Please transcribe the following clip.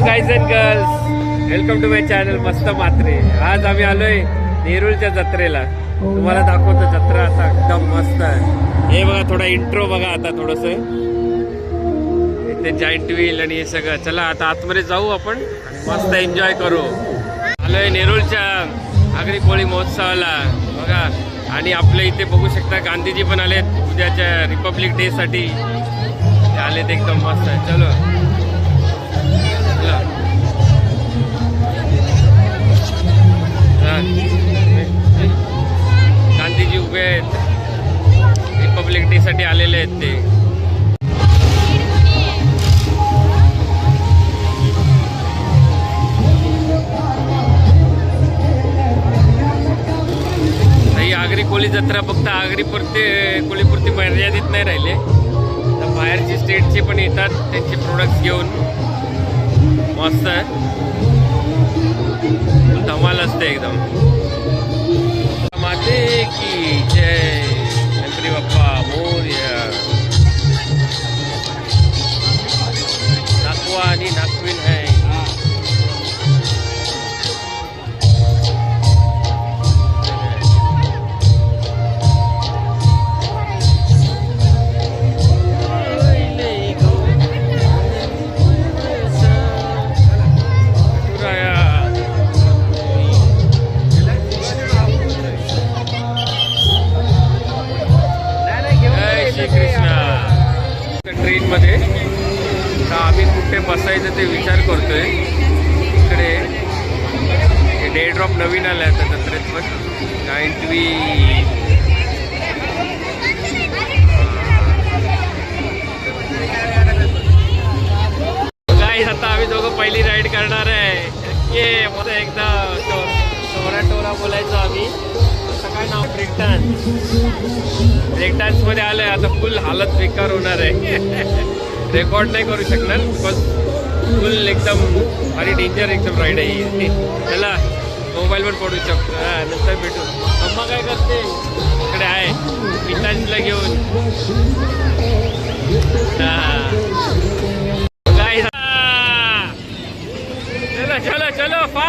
Guys and girls, welcome to my channel Mast Matre. आज आम्ही आलोय नेरूळच्या जत्रेला. तुम्हाला दाखवतो जत्रा आता एकदम मस्त आहे. हे बघा, थोडा इंट्रो बघा आता थोडस. इथे जाईंट व्हील आणि हे सगळं. चला आता आतमध्ये जाऊ आपण आणि मस्त एन्जॉय करू. आलोय नेरूळच्या आगरी कोळी महोत्सवाला बघा. आणि आपल्या इथे बघू शकता गांधीजी पण आलेत उद्याच्या रिपब्लिक डे साठी. आलेत एकदम मस्त आहे. चलो गांधीजी उभे आहेत, रिपब्लिक डे साठी आलेले आहेत ते. ही आगरी कोळी जत्रा फक्त कोळीपुरती मर्यादित नाही राहिले, तर बाहेरची स्टेटचे पण येतात त्यांचे प्रोडक्ट्स घेऊन. मस्त आहे, धमाल असते एकदम. माते की जय, गणपती बाप्पा मोरया. नागवा आणि नागवीन आहे. ट्रेन मध्ये तर आम्ही कुठे बसायचं ते विचार करतोय. इकडे डे ड्रॉप नवीन आला आहे आता जत्रेत पण. जाईंट व्हील गाईस, आता आम्ही दोघं पहिली राईड करणार आहे. ये मध्ये एकदा टोरा बोलायचो आम्ही. आता काय नाव, ब्रेक डान्स मध्ये आलंय. आता फुल हालत बेकार होणार आहे. रेकॉर्ड नाही करू शकणार बिकॉज फुल एकदम भारी डेंजर एकदम राईड आहे. चला मोबाईलवर पडू शकतो. नंतर भेटू. अम्मा काय करते इकडे आहे पितांजला घेऊन. चलो चलो चलो फास्ट.